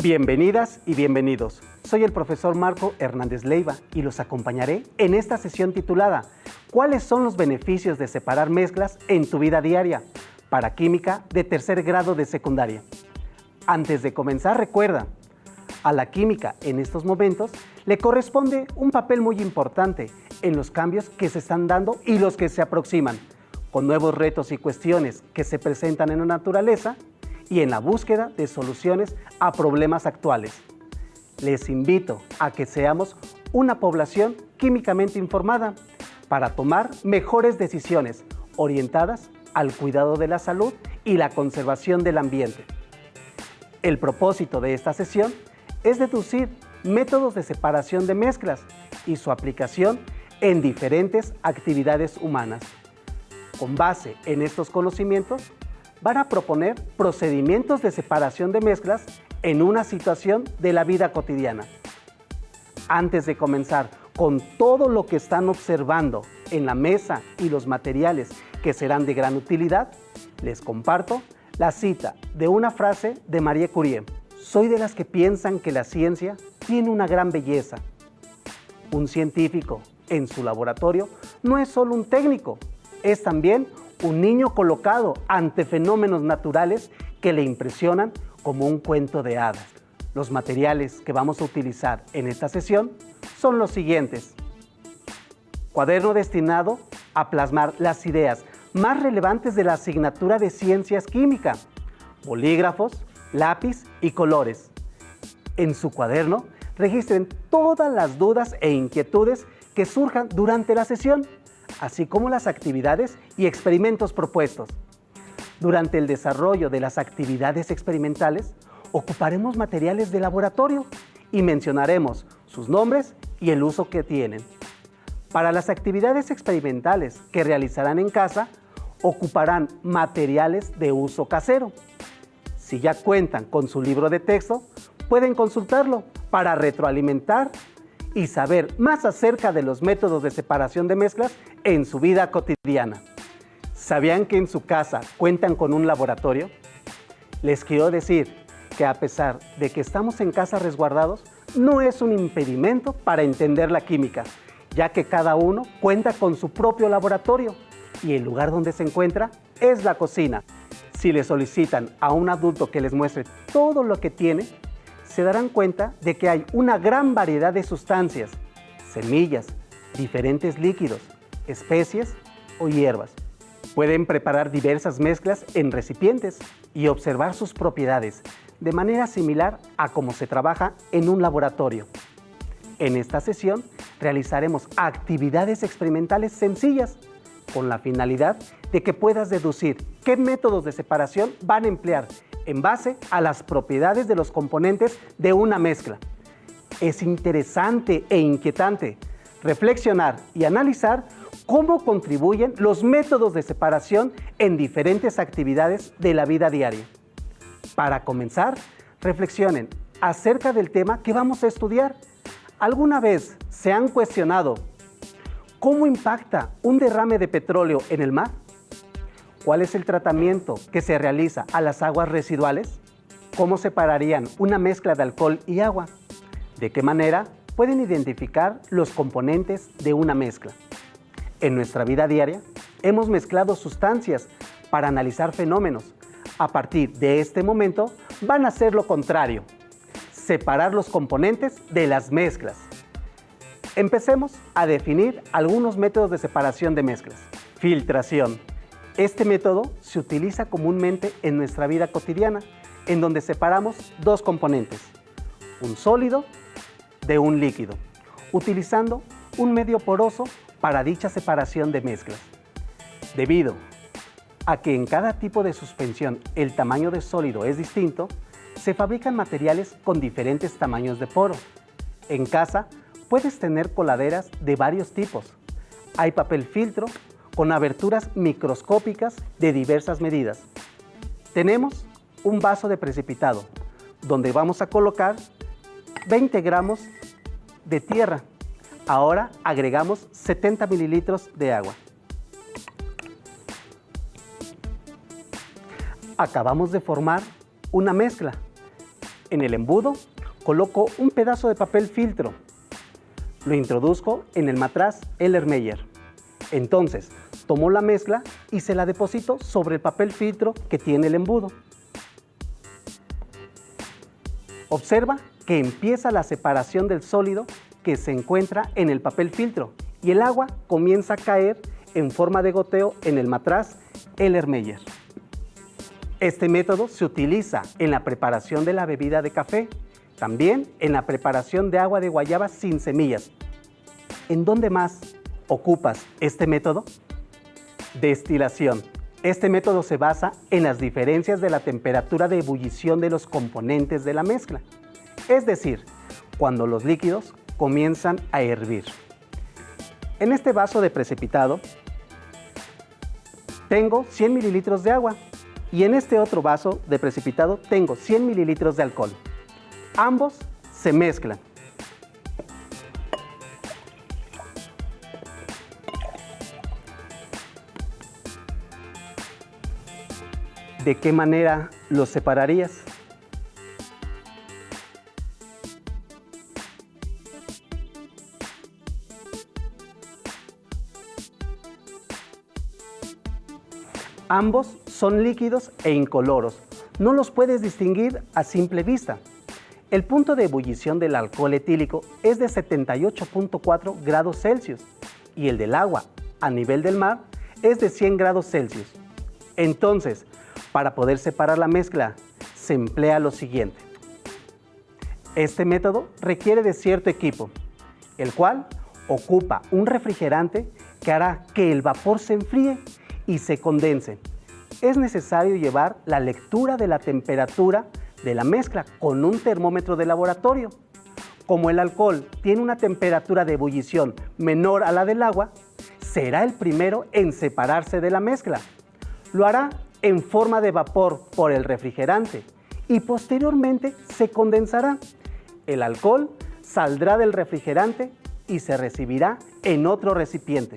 Bienvenidas y bienvenidos. Soy el profesor Marco Hernández Leiva y los acompañaré en esta sesión titulada ¿Cuáles son los beneficios de separar mezclas en tu vida diaria? Para química de tercer grado de secundaria. Antes de comenzar, recuerda, a la química en estos momentos le corresponde un papel muy importante en los cambios que se están dando y los que se aproximan, con nuevos retos y cuestiones que se presentan en la naturaleza y en la búsqueda de soluciones a problemas actuales. Les invito a que seamos una población químicamente informada para tomar mejores decisiones orientadas al cuidado de la salud y la conservación del ambiente. El propósito de esta sesión es deducir métodos de separación de mezclas y su aplicación en diferentes actividades humanas. Con base en estos conocimientos, van a proponer procedimientos de separación de mezclas en una situación de la vida cotidiana. Antes de comenzar con todo lo que están observando en la mesa y los materiales que serán de gran utilidad, les comparto la cita de una frase de Marie Curie. Soy de las que piensan que la ciencia tiene una gran belleza. Un científico en su laboratorio no es solo un técnico, es también un niño colocado ante fenómenos naturales que le impresionan como un cuento de hadas. Los materiales que vamos a utilizar en esta sesión son los siguientes. Cuaderno destinado a plasmar las ideas más relevantes de la asignatura de Ciencias Química, bolígrafos, lápiz y colores. En su cuaderno registren todas las dudas e inquietudes que surjan durante la sesión, así como las actividades y experimentos propuestos. Durante el desarrollo de las actividades experimentales, ocuparemos materiales de laboratorio y mencionaremos sus nombres y el uso que tienen. Para las actividades experimentales que realizarán en casa, ocuparán materiales de uso casero. Si ya cuentan con su libro de texto, pueden consultarlo para retroalimentar y saber más acerca de los métodos de separación de mezclas en su vida cotidiana. ¿Sabían que en su casa cuentan con un laboratorio? Les quiero decir que a pesar de que estamos en casa resguardados, no es un impedimento para entender la química, ya que cada uno cuenta con su propio laboratorio y el lugar donde se encuentra es la cocina. Si le solicitan a un adulto que les muestre todo lo que tiene, se darán cuenta de que hay una gran variedad de sustancias, semillas, diferentes líquidos, especies o hierbas. Pueden preparar diversas mezclas en recipientes y observar sus propiedades de manera similar a cómo se trabaja en un laboratorio. En esta sesión realizaremos actividades experimentales sencillas con la finalidad de que puedas deducir qué métodos de separación van a emplear en base a las propiedades de los componentes de una mezcla. Es interesante e inquietante reflexionar y analizar cómo contribuyen los métodos de separación en diferentes actividades de la vida diaria. Para comenzar, reflexionen acerca del tema que vamos a estudiar. ¿Alguna vez se han cuestionado cómo impacta un derrame de petróleo en el mar? ¿Cuál es el tratamiento que se realiza a las aguas residuales? ¿Cómo separarían una mezcla de alcohol y agua? ¿De qué manera pueden identificar los componentes de una mezcla? En nuestra vida diaria, hemos mezclado sustancias para analizar fenómenos. A partir de este momento, van a hacer lo contrario: separar los componentes de las mezclas. Empecemos a definir algunos métodos de separación de mezclas. Filtración. Este método se utiliza comúnmente en nuestra vida cotidiana, en donde separamos dos componentes, un sólido de un líquido, utilizando un medio poroso para dicha separación de mezclas. Debido a que en cada tipo de suspensión el tamaño de sólido es distinto, se fabrican materiales con diferentes tamaños de poro. En casa puedes tener coladeras de varios tipos. Hay papel filtro con aberturas microscópicas de diversas medidas. Tenemos un vaso de precipitado, donde vamos a colocar 20 gramos de tierra. Ahora agregamos 70 mililitros de agua. Acabamos de formar una mezcla. En el embudo coloco un pedazo de papel filtro. Lo introduzco en el matraz Erlenmeyer. Entonces, tomo la mezcla y se la deposito sobre el papel filtro que tiene el embudo. Observa que empieza la separación del sólido que se encuentra en el papel filtro y el agua comienza a caer en forma de goteo en el matraz Erlenmeyer. Este método se utiliza en la preparación de la bebida de café, también en la preparación de agua de guayaba sin semillas. ¿En dónde más ocupas este método? Destilación. Este método se basa en las diferencias de la temperatura de ebullición de los componentes de la mezcla, es decir, cuando los líquidos comienzan a hervir. En este vaso de precipitado tengo 100 mililitros de agua y en este otro vaso de precipitado tengo 100 mililitros de alcohol. Ambos se mezclan. ¿De qué manera los separarías? Ambos son líquidos e incoloros. No los puedes distinguir a simple vista. El punto de ebullición del alcohol etílico es de 78.4 grados Celsius y el del agua a nivel del mar es de 100 grados Celsius. Entonces, para poder separar la mezcla, se emplea lo siguiente. Este método requiere de cierto equipo, el cual ocupa un refrigerante que hará que el vapor se enfríe y se condense. Es necesario llevar la lectura de la temperatura de la mezcla con un termómetro de laboratorio. Como el alcohol tiene una temperatura de ebullición menor a la del agua, será el primero en separarse de la mezcla. Lo hará en forma de vapor por el refrigerante y posteriormente se condensará. El alcohol saldrá del refrigerante y se recibirá en otro recipiente.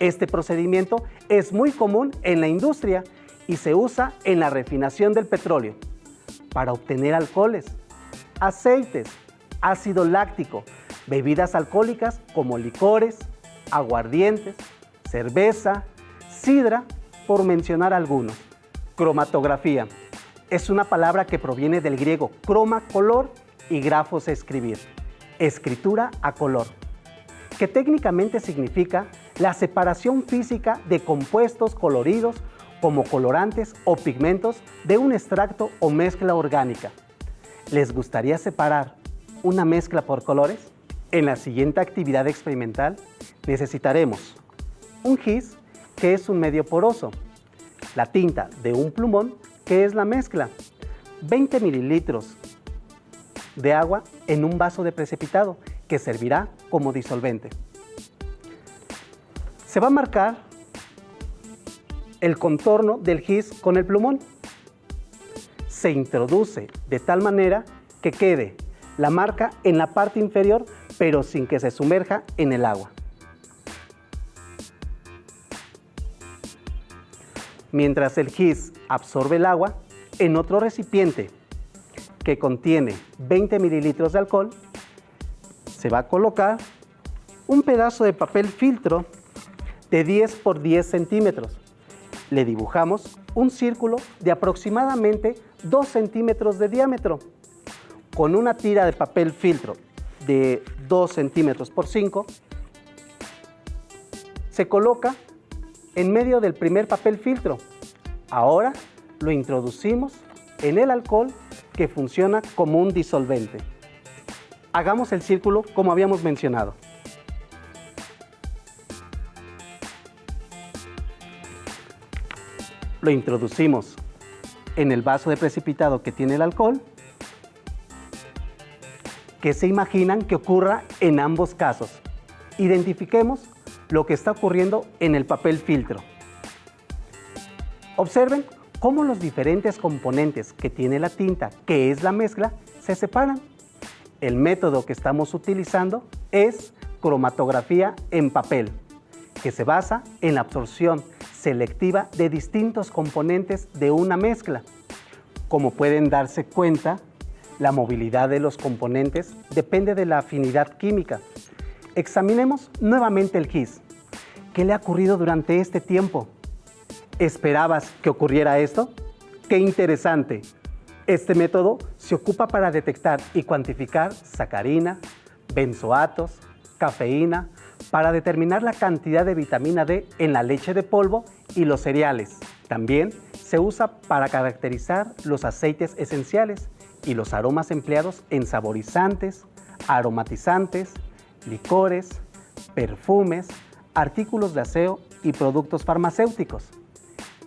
Este procedimiento es muy común en la industria y se usa en la refinación del petróleo para obtener alcoholes, aceites, ácido láctico, bebidas alcohólicas como licores, aguardientes, cerveza, sidra, por mencionar algunos. Cromatografía es una palabra que proviene del griego croma, color, y grafos, escribir, escritura a color, que técnicamente significa la separación física de compuestos coloridos como colorantes o pigmentos de un extracto o mezcla orgánica. ¿Les gustaría separar una mezcla por colores? En la siguiente actividad experimental necesitaremos un gis, que es un medio poroso, la tinta de un plumón, que es la mezcla, 20 mililitros de agua en un vaso de precipitado, que servirá como disolvente. Se va a marcar el contorno del gis con el plumón. Se introduce de tal manera que quede la marca en la parte inferior, pero sin que se sumerja en el agua. Mientras el gis absorbe el agua, en otro recipiente que contiene 20 mililitros de alcohol, se va a colocar un pedazo de papel filtro de 10 por 10 centímetros. Le dibujamos un círculo de aproximadamente 2 centímetros de diámetro. Con una tira de papel filtro de 2 centímetros por 5, se coloca en medio del primer papel filtro. Ahora lo introducimos en el alcohol, que funciona como un disolvente. Hagamos el círculo como habíamos mencionado. Lo introducimos en el vaso de precipitado que tiene el alcohol. ¿Qué se imaginan que ocurra en ambos casos? Identifiquemos lo que está ocurriendo en el papel filtro. Observen cómo los diferentes componentes que tiene la tinta, que es la mezcla, se separan. El método que estamos utilizando es cromatografía en papel, que se basa en la absorción selectiva de distintos componentes de una mezcla. Como pueden darse cuenta, La movilidad de los componentes depende de la afinidad química. Examinemos nuevamente el GIS. ¿Qué le ha ocurrido durante este tiempo? ¿Esperabas que ocurriera esto? ¡Qué interesante! Este método se ocupa para detectar y cuantificar sacarina, benzoatos, cafeína, para determinar la cantidad de vitamina D en la leche de polvo y los cereales. También se usa para caracterizar los aceites esenciales y los aromas empleados en saborizantes, aromatizantes, licores, perfumes, artículos de aseo y productos farmacéuticos.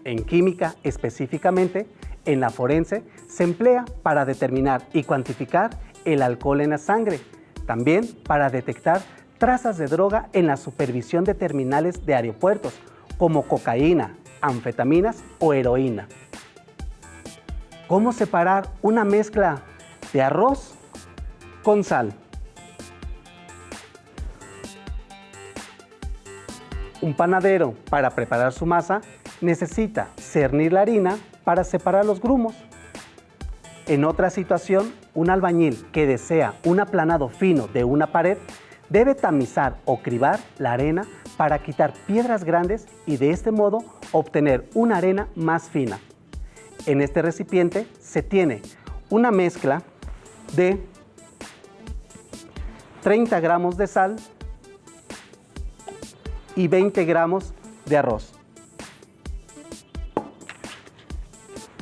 En química, específicamente, en la forense, se emplea para determinar y cuantificar el alcohol en la sangre, también para detectar trazas de droga en la supervisión de terminales de aeropuertos, como cocaína, anfetaminas o heroína. ¿Cómo separar una mezcla de arroz con sal? Un panadero, para preparar su masa, necesita cernir la harina para separar los grumos. En otra situación, un albañil que desea un aplanado fino de una pared debe tamizar o cribar la arena para quitar piedras grandes y de este modo obtener una arena más fina. En este recipiente se tiene una mezcla de 30 gramos de sal y 20 gramos de arroz.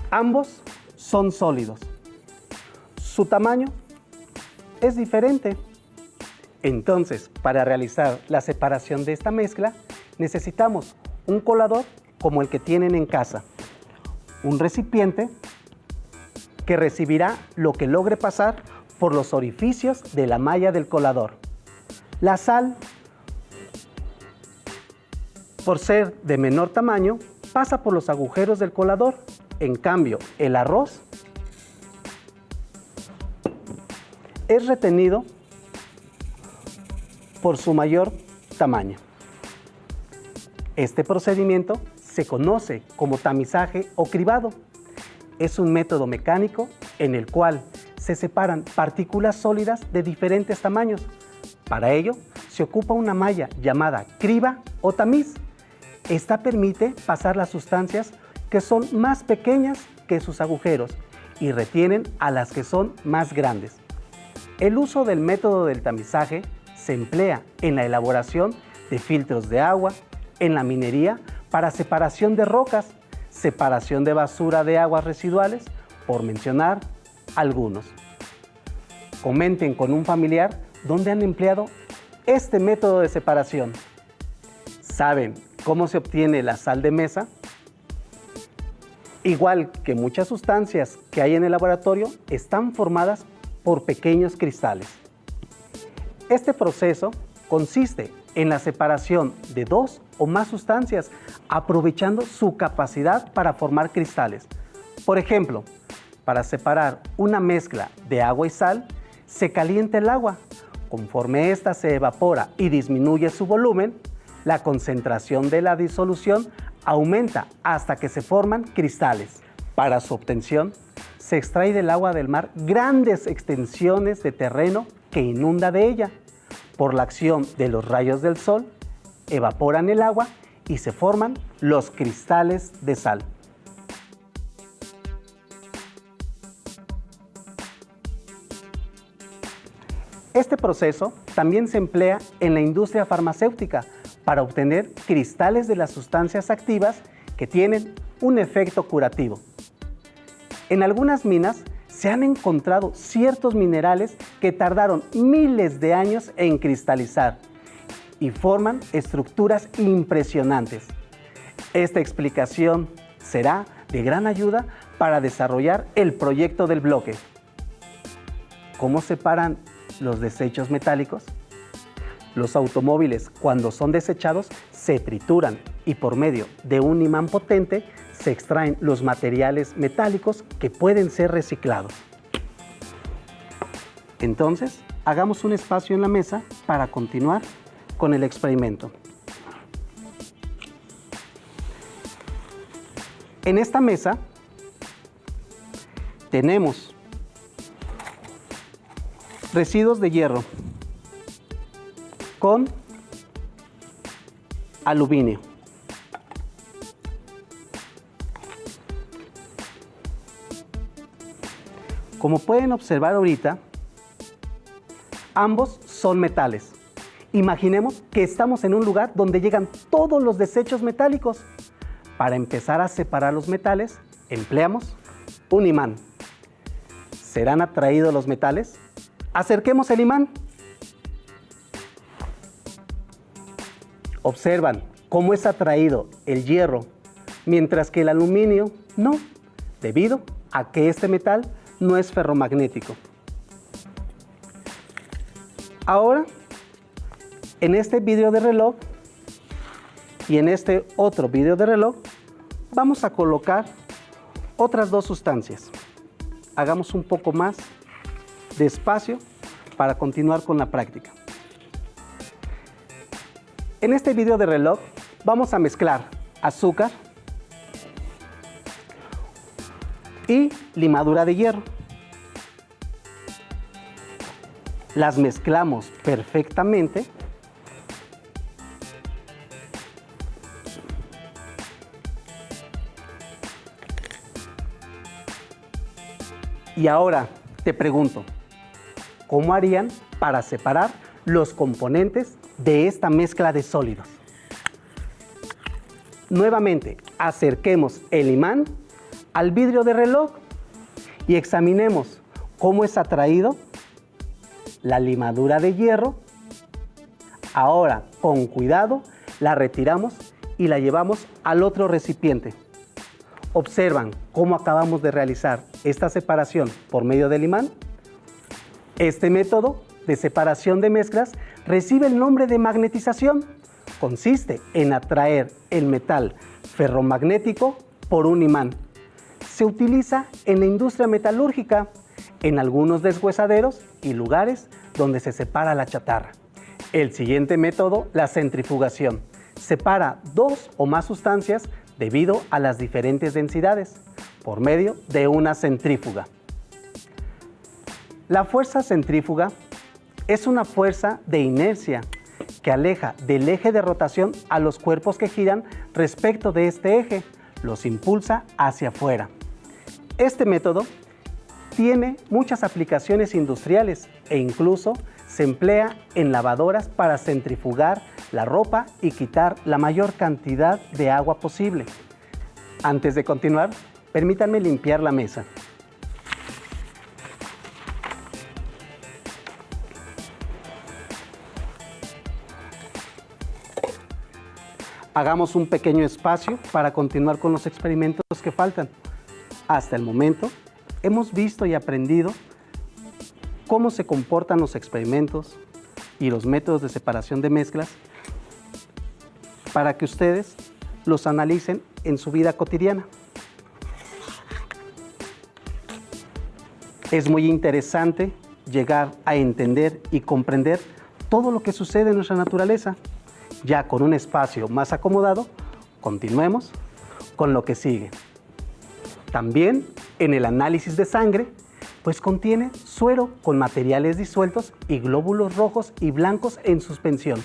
Ambos son sólidos. Su tamaño es diferente. Entonces, para realizar la separación de esta mezcla, necesitamos un colador como el que tienen en casa, un recipiente que recibirá lo que logre pasar por los orificios de la malla del colador. La sal, por ser de menor tamaño, pasa por los agujeros del colador. En cambio, el arroz es retenido por su mayor tamaño. Este procedimiento se conoce como tamizaje o cribado. Es un método mecánico en el cual se separan partículas sólidas de diferentes tamaños. Para ello, se ocupa una malla llamada criba o tamiz. Esta permite pasar las sustancias que son más pequeñas que sus agujeros y retienen a las que son más grandes. El uso del método del tamizaje se emplea en la elaboración de filtros de agua, en la minería para separación de rocas, separación de basura de aguas residuales, por mencionar algunos. Comenten con un familiar dónde han empleado este método de separación. ¿Saben cómo se obtiene la sal de mesa? Igual que muchas sustancias que hay en el laboratorio, están formadas por pequeños cristales. Este proceso consiste en la separación de dos o más sustancias, aprovechando su capacidad para formar cristales. Por ejemplo, para separar una mezcla de agua y sal, se calienta el agua. Conforme ésta se evapora y disminuye su volumen, la concentración de la disolución aumenta hasta que se forman cristales. Para su obtención, se extrae del agua del mar grandes extensiones de terreno que inunda de ella. Por la acción de los rayos del sol, evaporan el agua y se forman los cristales de sal. Este proceso también se emplea en la industria farmacéutica para obtener cristales de las sustancias activas que tienen un efecto curativo. En algunas minas se han encontrado ciertos minerales que tardaron miles de años en cristalizar y forman estructuras impresionantes. Esta explicación será de gran ayuda para desarrollar el proyecto del bloque. ¿Cómo separan los desechos metálicos? Los automóviles, cuando son desechados, se trituran y por medio de un imán potente se extraen los materiales metálicos que pueden ser reciclados. Entonces, hagamos un espacio en la mesa para continuar con el experimento. En esta mesa tenemos Residuos de hierro con aluminio. Como pueden observar ahorita, ambos son metales. Imaginemos que estamos en un lugar donde llegan todos los desechos metálicos. Para empezar a separar los metales, empleamos un imán. ¿Serán atraídos los metales? Acerquemos el imán. Observan cómo es atraído el hierro, mientras que el aluminio no, debido a que este metal no es ferromagnético. Ahora, en este vidrio de reloj y en este otro vidrio de reloj, vamos a colocar otras dos sustancias. Hagamos un poco más de espacio para continuar con la práctica. En este vidrio de reloj vamos a mezclar azúcar y limadura de hierro. Las mezclamos perfectamente y ahora te pregunto, ¿cómo harían para separar los componentes de esta mezcla de sólidos? Nuevamente, acerquemos el imán al vidrio de reloj y examinemos cómo es atraído la limadura de hierro. Ahora, con cuidado, la retiramos y la llevamos al otro recipiente. ¿Observan cómo acabamos de realizar esta separación por medio del imán? Este método de separación de mezclas recibe el nombre de magnetización. Consiste en atraer el metal ferromagnético por un imán. Se utiliza en la industria metalúrgica, en algunos deshuesaderos y lugares donde se separa la chatarra. El siguiente método, la centrifugación. Separa dos o más sustancias debido a las diferentes densidades por medio de una centrífuga. La fuerza centrífuga es una fuerza de inercia que aleja del eje de rotación a los cuerpos que giran respecto de este eje, los impulsa hacia afuera. Este método tiene muchas aplicaciones industriales e incluso se emplea en lavadoras para centrifugar la ropa y quitar la mayor cantidad de agua posible. Antes de continuar, permítanme limpiar la mesa. Hagamos un pequeño espacio para continuar con los experimentos que faltan. Hasta el momento, hemos visto y aprendido cómo se comportan los experimentos y los métodos de separación de mezclas para que ustedes los analicen en su vida cotidiana. Es muy interesante llegar a entender y comprender todo lo que sucede en nuestra naturaleza. Ya con un espacio más acomodado, continuemos con lo que sigue. También en el análisis de sangre, pues contiene suero con materiales disueltos y glóbulos rojos y blancos en suspensión.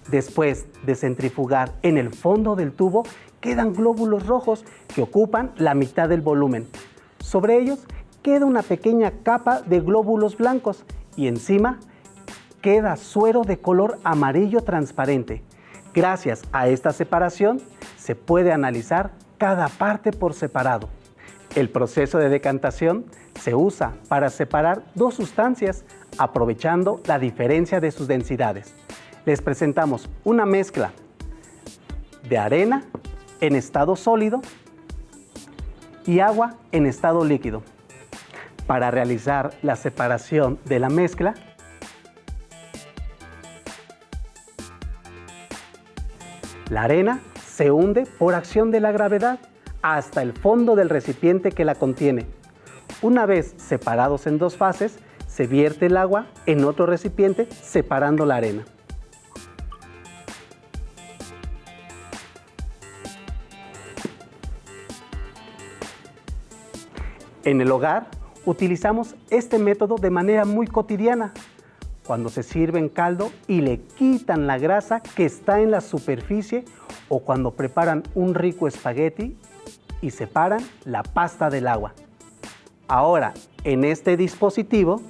Después de centrifugar en el fondo del tubo, quedan glóbulos rojos que ocupan la mitad del volumen. Sobre ellos queda una pequeña capa de glóbulos blancos y encima queda suero de color amarillo transparente. Gracias a esta separación se puede analizar cada parte por separado. El proceso de decantación se usa para separar dos sustancias aprovechando la diferencia de sus densidades. Les presentamos una mezcla de arena en estado sólido y agua en estado líquido. Para realizar la separación de la mezcla, la arena se hunde por acción de la gravedad hasta el fondo del recipiente que la contiene. Una vez separados en dos fases, se vierte el agua en otro recipiente separando la arena. En el hogar utilizamos este método de manera muy cotidiana. cuando se sirve en caldo y le quitan la grasa que está en la superficie, o cuando preparan un rico espagueti y separan la pasta del agua. Ahora, en este dispositivo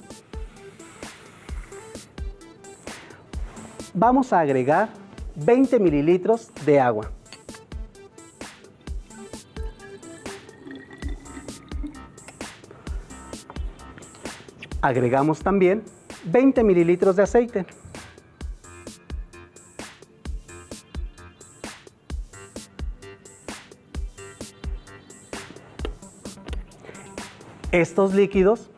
vamos a agregar 20 mililitros de agua. Agregamos también 20 mililitros de aceite. Estos líquidos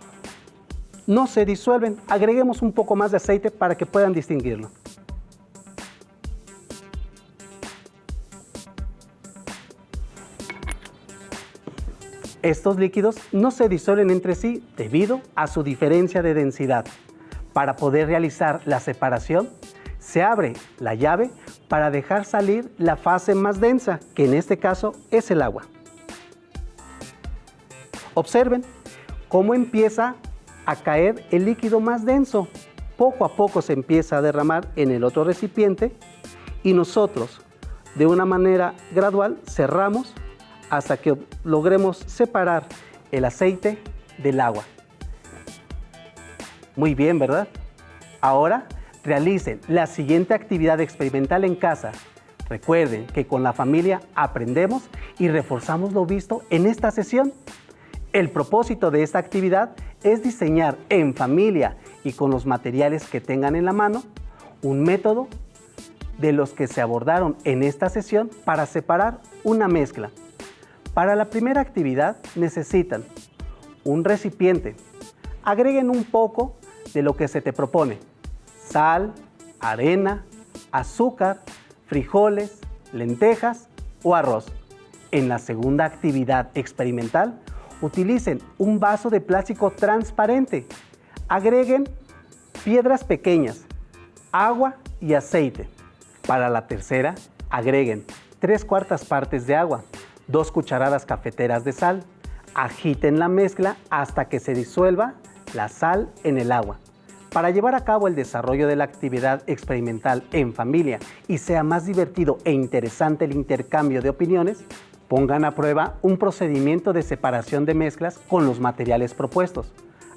no se disuelven. Agreguemos un poco más de aceite para que puedan distinguirlo. Estos líquidos no se disuelven entre sí debido a su diferencia de densidad. Para poder realizar la separación, se abre la llave para dejar salir la fase más densa, que en este caso es el agua. Observen cómo empieza a caer el líquido más denso. Poco a poco se empieza a derramar en el otro recipiente y nosotros, de una manera gradual, cerramos hasta que logremos separar el aceite del agua. Muy bien, ¿verdad? Ahora realicen la siguiente actividad experimental en casa. Recuerden que con la familia aprendemos y reforzamos lo visto en esta sesión. El propósito de esta actividad es diseñar en familia y con los materiales que tengan en la mano un método de los que se abordaron en esta sesión para separar una mezcla. Para la primera actividad necesitan un recipiente. Agreguen un poco de lo que se te propone: sal, arena, azúcar, frijoles, lentejas o arroz. En la segunda actividad experimental, utilicen un vaso de plástico transparente. Agreguen piedras pequeñas, agua y aceite. Para la tercera, agreguen 3/4 partes de agua, 2 cucharadas cafeteras de sal. Agiten la mezcla hasta que se disuelva la sal en el agua. Para llevar a cabo el desarrollo de la actividad experimental en familia y sea más divertido e interesante el intercambio de opiniones, pongan a prueba un procedimiento de separación de mezclas con los materiales propuestos.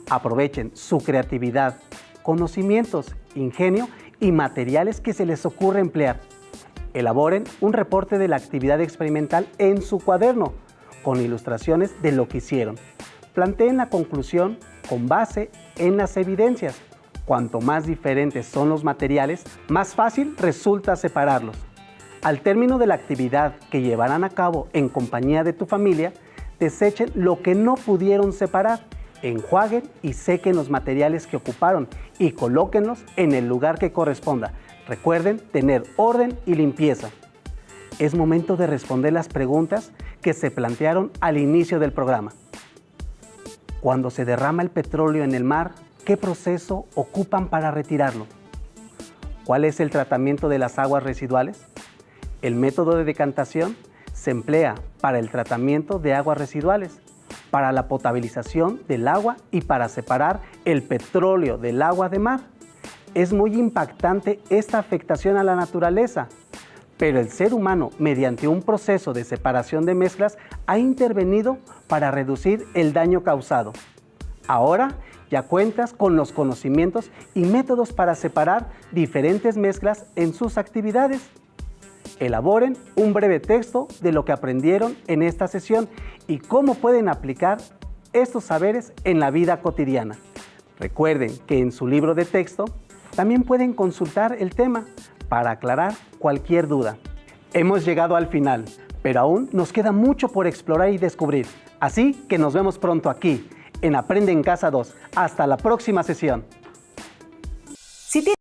Aprovechen su creatividad, conocimientos, ingenio y materiales que se les ocurre emplear. Elaboren un reporte de la actividad experimental en su cuaderno, con ilustraciones de lo que hicieron. Planteen la conclusión con base en las evidencias. Cuanto más diferentes son los materiales, más fácil resulta separarlos. Al término de la actividad que llevarán a cabo en compañía de tu familia, desechen lo que no pudieron separar, enjuaguen y sequen los materiales que ocuparon y colóquenlos en el lugar que corresponda. Recuerden tener orden y limpieza. Es momento de responder las preguntas que se plantearon al inicio del programa. Cuando se derrama el petróleo en el mar, ¿qué proceso ocupan para retirarlo? ¿Cuál es el tratamiento de las aguas residuales? El método de decantación se emplea para el tratamiento de aguas residuales, para la potabilización del agua y para separar el petróleo del agua de mar. Es muy impactante esta afectación a la naturaleza, pero el ser humano, mediante un proceso de separación de mezclas, ha intervenido para reducir el daño causado. Ahora ya cuentas con los conocimientos y métodos para separar diferentes mezclas en sus actividades. Elaboren un breve texto de lo que aprendieron en esta sesión y cómo pueden aplicar estos saberes en la vida cotidiana. Recuerden que en su libro de texto también pueden consultar el tema para aclarar cualquier duda. Hemos llegado al final, pero aún nos queda mucho por explorar y descubrir. Así que nos vemos pronto aquí, en Aprende en Casa 2. Hasta la próxima sesión.